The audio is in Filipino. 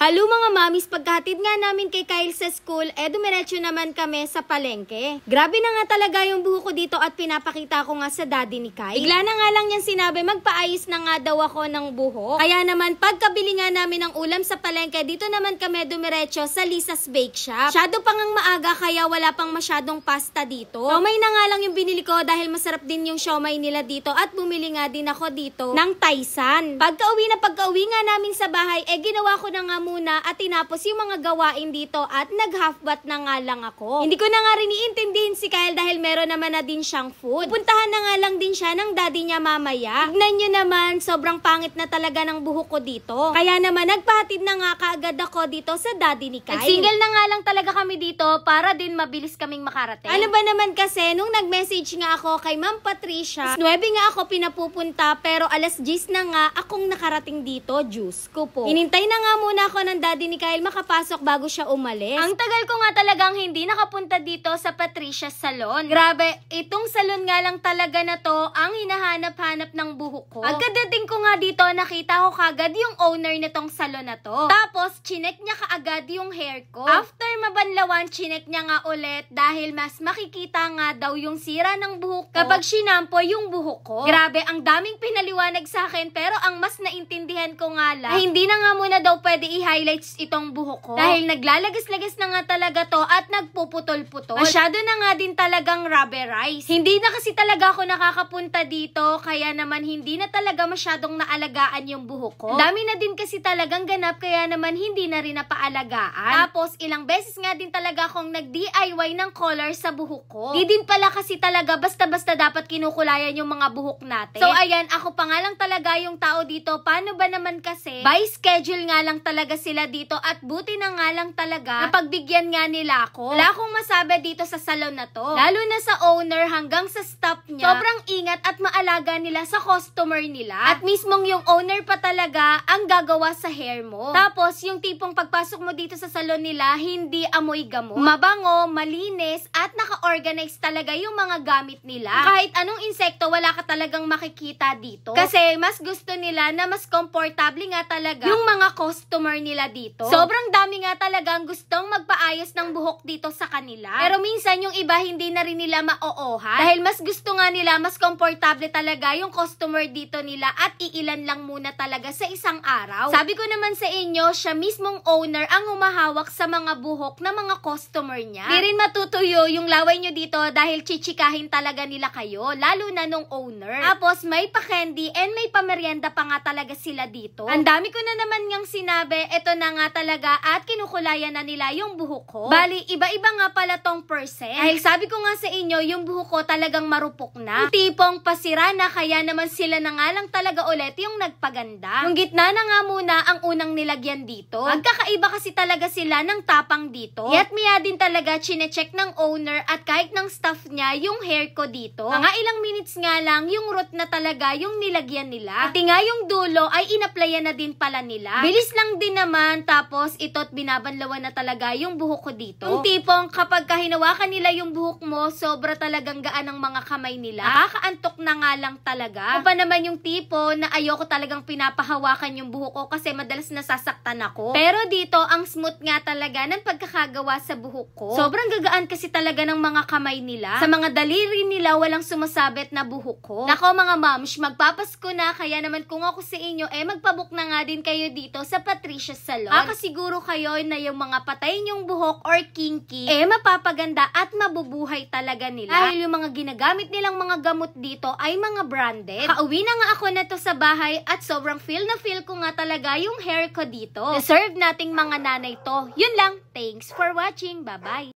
Halo mga mamis, pagkahatid nga namin kay Kyle sa school, dumiretso naman kami sa palengke. Grabe na nga talaga yung buho ko dito at pinapakita ko nga sa daddy ni Kyle. Bigla na nga lang yan sinabi, magpaayos na nga daw ako ng buho. Kaya naman, pagkabili nga namin ng ulam sa palengke, dito naman kami dumiretso sa Lisa's Bake Shop. Masyado pang ang maaga kaya wala pang masyadong pasta dito. Siomay na nga lang yung binili ko dahil masarap din yung siomay nila dito at bumili nga din ako dito ng Taisan. Pagka-uwi nga namin sa bahay, ginawa ko na nga muna at tinapos yung mga gawain dito at nag-half bath na nga lang ako. Hindi ko na nga rin iintindihin si Kyle dahil meron naman na din siyang food. Pupuntahan na nga lang din siya ng daddy niya mamaya. Tignan nyo naman, sobrang pangit na talaga ng buhok ko dito. Kaya naman nagpahatid na nga kaagad ako dito sa daddy ni Kyle. Nag-single na nga lang talaga kami dito para din mabilis kaming makarating. Ano ba naman kasi, nung nag-message nga ako kay Ma'am Patricia, 9 nga ako pinapupunta pero alas 10 na nga akong nakarating dito. Diyos ko po. Hinintay na nga muna ako ng daddy ni Kyle makapasok bago siya umalis. Ang tagal ko nga talagang hindi nakapunta dito sa Patricia's Salon. Grabe, itong salon nga lang talaga na to ang hinahanap-hanap ng buhok ko. Pagkadating ko nga dito, nakita ko kagad yung owner nitong salon na to. Tapos, chinek niya kaagad yung hair ko. After mabanlawan, chinek niya nga ulit dahil mas makikita nga daw yung sira ng buhok ko kapag sinampo yung buhok ko. Grabe, ang daming pinaliwanag sa akin pero ang mas naintindihan ko nga lang, hindi na nga muna daw pwede i-highlights itong buhok ko. Dahil naglalagas-lagas na nga talaga to at nagpuputol-putol. Masyado na nga din talagang rubberize. Hindi na kasi talaga ako nakakapunta dito, kaya naman hindi na talaga masyadong naalagaan yung buhok ko. Dami na din kasi talagang ganap, kaya naman hindi na rin napaalagaan. Tapos, ilang beses nga din talaga akong nag-DIY ng color sa buhok ko. Di din pala kasi talaga basta-basta dapat kinukulayan yung mga buhok natin. So, ayan, ako pa nga lang talaga yung tao dito. Paano ba naman kasi? By schedule nga lang talaga sila dito at buti na nga lang talaga napagbigyan nga nila ako. Wala akong masabi dito sa salon na to. Lalo na sa owner hanggang sa staff niya. Sobrang ingat at maalaga nila sa customer nila. At mismong yung owner pa talaga ang gagawa sa hair mo. Tapos, yung tipong pagpasok mo dito sa salon nila, hindi amoy gamot. Mabango, malinis, at naka-organize talaga yung mga gamit nila. Kahit anong insekto, wala ka talagang makikita dito. Kasi, mas gusto nila na mas komportable nga talaga yung mga customer nila dito. Sobrang dami nga talagang gustong magpaayos ng buhok dito sa kanila. Pero minsan yung iba hindi na rin nila ma-oohan. Dahil mas gusto nga nila, mas komportable talaga yung customer dito nila at iilan lang muna talaga sa isang araw. Sabi ko naman sa inyo, siya mismong owner ang humahawak sa mga buhok ng mga customer niya. Di rin matutuyo yung laway nyo dito dahil chichikahin talaga nila kayo, lalo na nung owner. Tapos may pa-candy and may pa-merienda pa nga talaga sila dito. Ang dami ko na naman ngang sinabi, eto na nga talaga at kinukulayan na nila yung buhok ko. Bali, iba-iba nga pala tong percent. Dahil sabi ko nga sa inyo, yung buhok ko talagang marupok na. Yung tipong pasira na, kaya naman sila na nga lang talaga ulit yung nagpaganda. Yung gitna na nga muna ang unang nilagyan dito. Magkakaiba kasi talaga sila ng tapang dito. Yat miya din talaga chinecheck ng owner at kahit ng staff niya yung hair ko dito. Mga ilang minutes nga lang yung root na talaga yung nilagyan nila. At nga yung dulo ay inaplayan na din pala nila. Bilis lang din naman, tapos ito't binabanlawan na talaga yung buhok ko dito. Yung tipong kapag hinawakan nila yung buhok mo, sobra talagang gaan ng mga kamay nila. Nakakaantok na nga lang talaga. O pa naman yung tipo na ayoko talagang pinapahawakan yung buhok ko kasi madalas nasasaktan ako. Pero dito, ang smooth nga talaga ng pagkakagawa sa buhok ko. Sobrang gagaan kasi talaga ng mga kamay nila. Sa mga daliri nila, walang sumasabit na buhok ko. Nako mga moms, magpapasko na, kaya naman kung ako sa inyo, magpabook na nga din kayo dito sa Patricia's Salon. Makasiguro kayo na yung mga patay nyong buhok or kinky, mapapaganda at mabubuhay talaga nila. Dahil yung mga ginagamit nilang mga gamot dito ay mga branded. Kauwi na nga ako na to sa bahay at sobrang feel ko nga talaga yung hair ko dito. Deserve nating mga nanay to. Yun lang. Thanks for watching. Bye-bye.